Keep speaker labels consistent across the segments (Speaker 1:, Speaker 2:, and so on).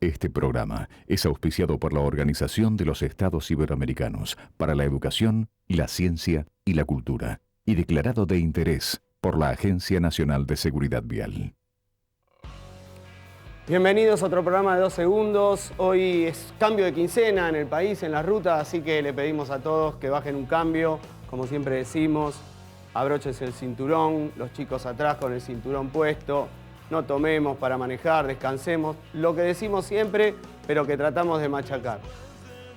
Speaker 1: Este programa es auspiciado por la Organización de los Estados Iberoamericanos para la Educación, la Ciencia y la Cultura y declarado de interés por la Agencia Nacional de Seguridad Vial.
Speaker 2: Bienvenidos a otro programa de 2 segundos. Hoy es cambio de quincena en el país, en la ruta, así que le pedimos a todos que bajen un cambio, como siempre decimos, abróchense el cinturón, los chicos atrás con el cinturón puesto, no tomemos para manejar, descansemos, lo que decimos siempre, pero que tratamos de machacar.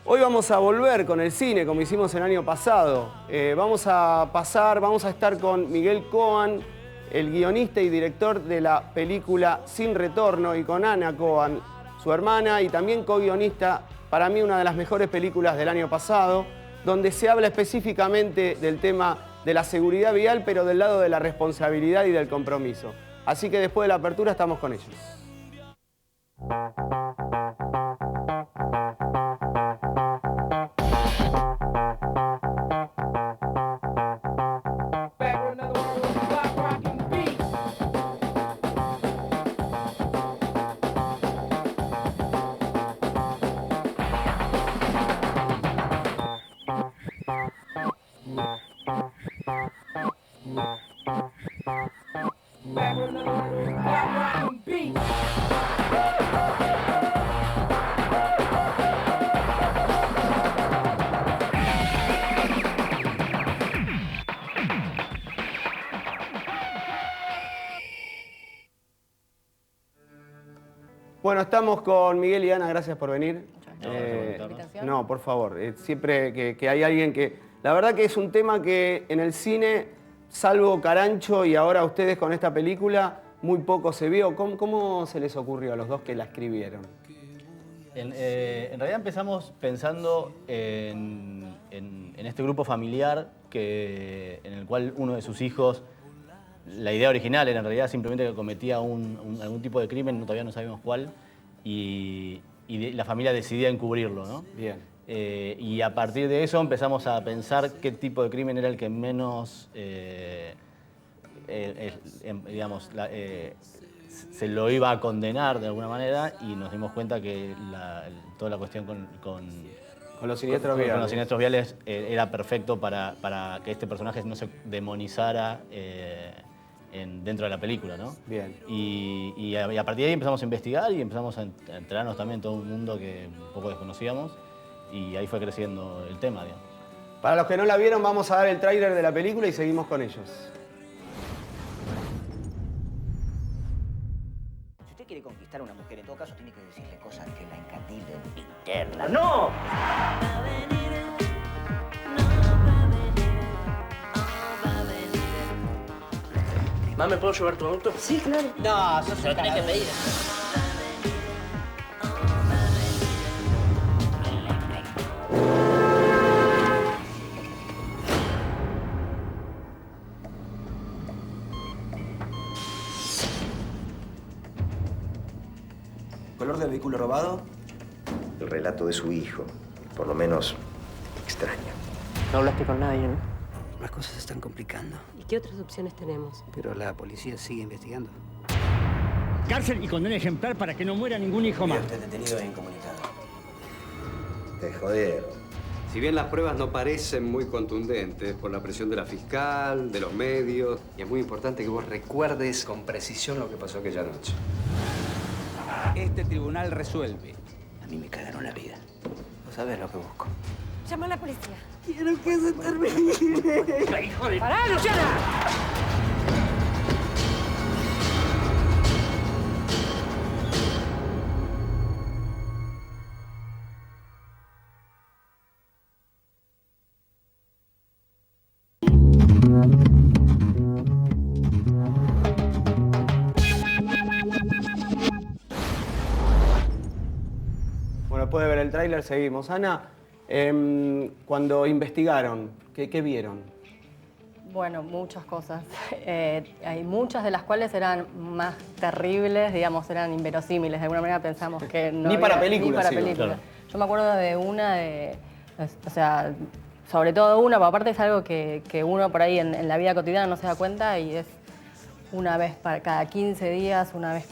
Speaker 2: Hoy vamos a volver con el cine, como hicimos el año pasado. Vamos a estar con Miguel Coan, el guionista y director de la película Sin Retorno, y con Ana Coan, su hermana, y también co-guionista, para mí una de las mejores películas del año pasado, donde se habla específicamente del tema de la seguridad vial, pero del lado de la responsabilidad y del compromiso. Así que después de la apertura estamos con ellos. Bueno, estamos con Miguel y Ana, gracias por venir. No, por favor, siempre que hay alguien que... La verdad que es un tema que en el cine, salvo Carancho y ahora ustedes con esta película, muy poco se vio. ¿Cómo se les ocurrió a los dos que la escribieron?
Speaker 3: En realidad empezamos pensando en este grupo familiar en el cual uno de sus hijos, la idea original era en realidad simplemente que cometía algún tipo de crimen, todavía no sabemos cuál, y la familia decidía encubrirlo, ¿no?
Speaker 2: Bien.
Speaker 3: Y a partir de eso empezamos a pensar qué tipo de crimen era el que menos, digamos, se lo iba a condenar de alguna manera, y nos dimos cuenta que toda la cuestión con
Speaker 2: los siniestros viales.
Speaker 3: Con los siniestros viales era perfecto para que este personaje no se demonizara dentro de la película, ¿no?
Speaker 2: Bien.
Speaker 3: Y a partir de ahí empezamos a investigar y empezamos a enterarnos también en todo un mundo que un poco desconocíamos, y ahí fue creciendo el tema, digamos.
Speaker 2: Para los que no la vieron, vamos a dar el tráiler de la película y seguimos con ellos.
Speaker 4: Si usted quiere conquistar a una mujer, en todo caso tiene que decirle cosas que la encandilen interna. ¡No!
Speaker 5: ¿Mamá, me puedo llevar tu auto?
Speaker 4: Sí, claro.
Speaker 5: No, eso se lo tenés que pedir.
Speaker 4: ¿Color del vehículo robado?
Speaker 6: El relato de su hijo, por lo menos extraño.
Speaker 5: No hablaste con nadie, ¿no?
Speaker 4: Las cosas se están complicando,
Speaker 7: ¿Y qué otras opciones tenemos?
Speaker 4: pero la policía sigue investigando.
Speaker 8: Cárcel y condena ejemplar para que no muera ningún hijo más.
Speaker 4: Usted detenido e incomunicado.
Speaker 6: Te jodieron.
Speaker 9: Si bien las pruebas no parecen muy contundentes por la presión de la fiscal, de los medios, y es muy importante que vos recuerdes con precisión lo que pasó aquella noche.
Speaker 10: Este tribunal resuelve.
Speaker 4: A mí me cagaron la vida. Vos sabés lo que busco.
Speaker 7: Llama a la policía.
Speaker 4: Quiero que se termine.
Speaker 7: ¡Pará, Luciana!
Speaker 2: Bueno, después de ver el tráiler seguimos. Ana, cuando investigaron, ¿qué vieron?
Speaker 11: Bueno, muchas cosas. Hay muchas de las cuales eran más terribles, digamos, eran inverosímiles. De alguna manera pensamos que no
Speaker 2: Ni
Speaker 11: había-
Speaker 2: para película,
Speaker 11: Ni para
Speaker 2: sí,
Speaker 11: película.
Speaker 3: claro.
Speaker 11: Yo me acuerdo de una o sea, sobre todo una, porque aparte es algo que uno por ahí en la vida cotidiana no se da cuenta, y es una vez cada 15 días, una vez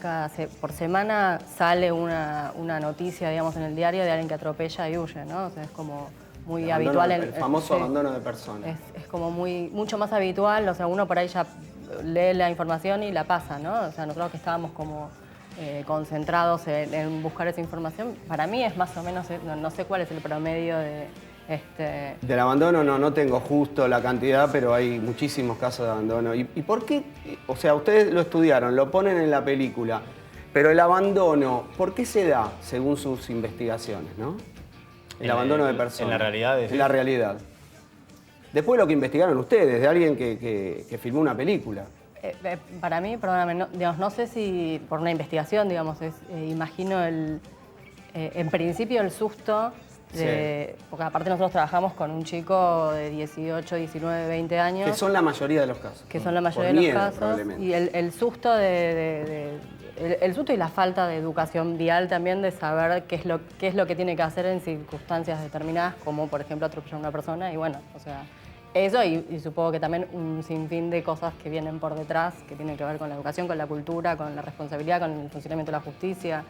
Speaker 11: por semana, sale una noticia, digamos, en el diario de alguien que atropella y huye, ¿no? O sea, es como muy habitual.
Speaker 2: El famoso
Speaker 11: sí,
Speaker 2: abandono de personas.
Speaker 11: Es como mucho más habitual, o sea, uno por ahí ya lee la información y la pasa, ¿no? O sea, nosotros que estábamos como concentrados en buscar esa información, para mí es más o menos, no sé cuál es el promedio
Speaker 2: Del abandono no tengo justo la cantidad, pero hay muchísimos casos de abandono. ¿Y por qué? O sea, ustedes lo estudiaron, lo ponen en la película, pero el abandono, ¿por qué se da según sus investigaciones, no? El abandono de personas.
Speaker 3: En la realidad.
Speaker 2: En la realidad. Después de lo que investigaron ustedes, de alguien que filmó una película.
Speaker 11: Para mí, perdóname, no sé si por una investigación, digamos, imagino en principio el susto. Porque aparte nosotros trabajamos con un chico de 18, 19, 20 años.
Speaker 2: Que son la mayoría de los casos.
Speaker 11: Que son la mayoría de los casos. Y el susto el susto y la falta de educación vial también, de saber qué es lo que tiene que hacer en circunstancias determinadas, como por ejemplo atropellar a una persona. Y bueno, o sea, eso y supongo que también un sinfín de cosas que vienen por detrás, que tienen que ver con la educación, con la cultura, con la responsabilidad, con el funcionamiento de la justicia.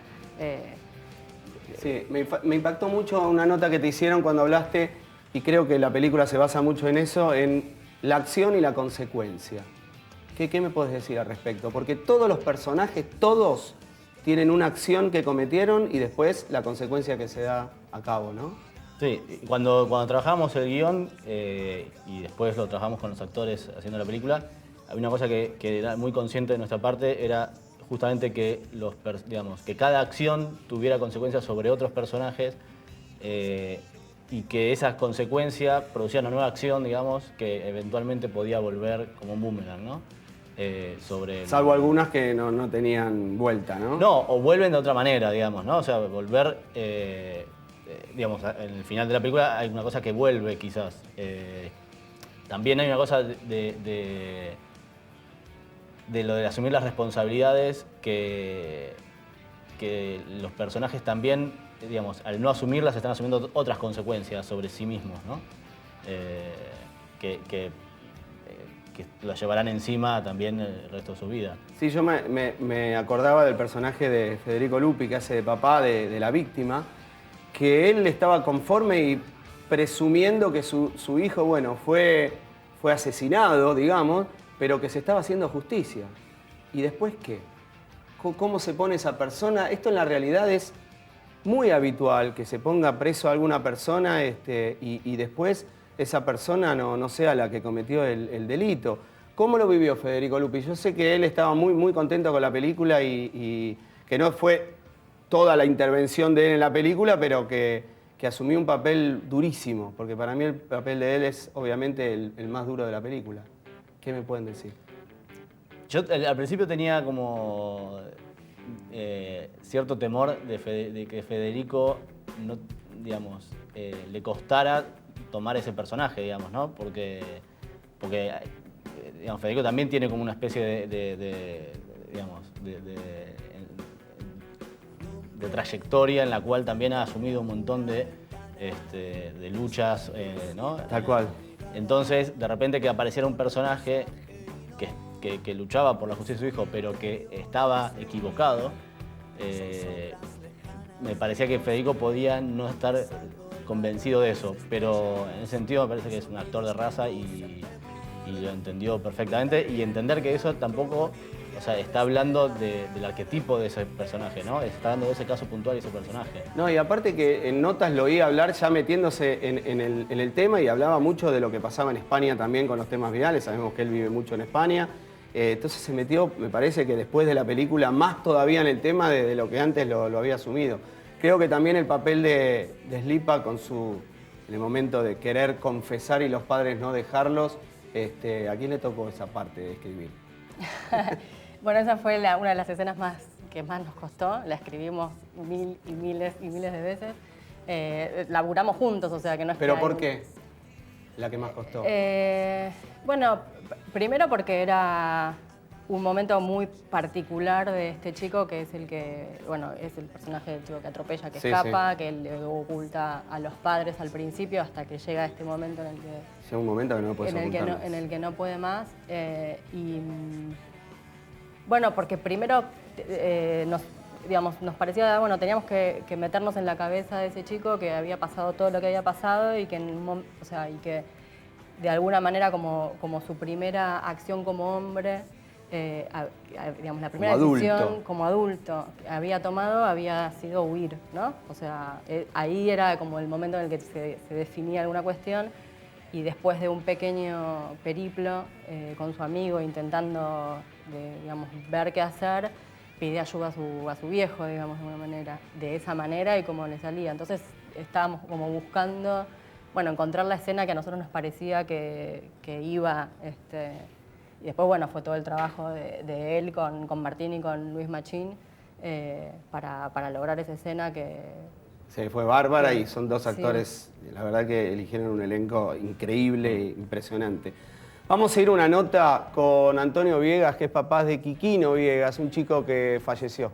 Speaker 2: Sí, me impactó mucho una nota que te hicieron cuando hablaste, y creo que la película se basa mucho en eso, en la acción y la consecuencia. ¿Qué me puedes decir al respecto? Porque todos los personajes, todos tienen una acción que cometieron y después la consecuencia que se da a cabo, ¿no?
Speaker 3: Sí, cuando trabajamos el guión y después lo trabajamos con los actores haciendo la película, había una cosa que era muy consciente de nuestra parte, era justamente que que cada acción tuviera consecuencias sobre otros personajes y que esas consecuencias producían una nueva acción, digamos, que eventualmente podía volver como un boomerang, ¿no?
Speaker 2: Salvo algunas que no tenían vuelta, ¿no?
Speaker 3: No, o vuelven de otra manera, digamos, ¿no? O sea, volver, digamos, en el final de la película hay una cosa que vuelve, quizás. También hay una cosa de lo de asumir las responsabilidades que los personajes también, digamos, al no asumirlas están asumiendo otras consecuencias sobre sí mismos, ¿no? Que las llevarán encima también el resto de su vida.
Speaker 2: Sí, yo me acordaba del personaje de Federico Lupi, que hace de papá de la víctima, que él estaba conforme y presumiendo que su hijo, bueno, fue asesinado, digamos, pero que se estaba haciendo justicia. ¿Y después qué? ¿Cómo se pone esa persona? Esto en la realidad es muy habitual, que se ponga preso a alguna persona y después esa persona no sea la que cometió el delito. ¿Cómo lo vivió Federico Lupi? Yo sé que él estaba muy contento con la película y que no fue toda la intervención de él en la película, pero que asumió un papel durísimo, porque para mí el papel de él es obviamente el más duro de la película. ¿Qué me pueden decir?
Speaker 3: Yo al principio tenía como cierto temor de que Federico no, digamos, le costara tomar ese personaje, digamos, ¿no? Porque digamos, Federico también tiene como una especie de trayectoria en la cual también ha asumido un montón de luchas, ¿no?
Speaker 2: Tal cual.
Speaker 3: Entonces, de repente que apareciera un personaje que luchaba por la justicia de su hijo, pero que estaba equivocado, me parecía que Federico podía no estar convencido de eso, pero en ese sentido me parece que es un actor de raza y lo entendió perfectamente, y entender que eso tampoco, o sea, está hablando del arquetipo de ese personaje, ¿no? Está hablando de ese caso puntual y ese personaje.
Speaker 2: No, y aparte que en notas lo oí hablar ya metiéndose en el tema, y hablaba mucho de lo que pasaba en España también con los temas virales. Sabemos que él vive mucho en España. Entonces se metió, me parece que después de la película, más todavía en el tema de lo que antes lo había asumido. Creo que también el papel de Slipa en el momento de querer confesar y los padres no dejarlos, ¿a quién le tocó esa parte de escribir?
Speaker 11: Bueno, esa fue una de las escenas que más nos costó. La escribimos miles de veces. Laburamos juntos, o sea que no es...
Speaker 2: ¿Pero por qué? La que más costó.
Speaker 11: Bueno, primero porque era un momento muy particular de este chico, que es es el personaje del chico que atropella, que escapa, que le oculta a los padres al principio hasta que llega este momento en el que...
Speaker 2: Llega un momento que no puedes ocultarlo.
Speaker 11: En el que no puede más. Bueno, porque primero nos parecía, bueno, teníamos que meternos en la cabeza de ese chico que había pasado todo lo que había pasado y que, y que de alguna manera como su primera acción como hombre, la primera decisión como adulto que había tomado había sido huir, ¿no? O sea, ahí era como el momento en el que se definía alguna cuestión y después de un pequeño periplo con su amigo intentando ver qué hacer, pide ayuda a su viejo, digamos, de alguna manera, de esa manera y como le salía. Entonces estábamos como buscando, bueno, encontrar la escena que a nosotros nos parecía que iba, y después, bueno, fue todo el trabajo de él con Martín y con Luis Machín para lograr esa escena que...
Speaker 2: Sí, fue bárbara y son dos actores, la verdad que eligieron un elenco increíble, impresionante. Vamos a ir a una nota con Antonio Viegas, que es papá de Quiquino Viegas, un chico que falleció.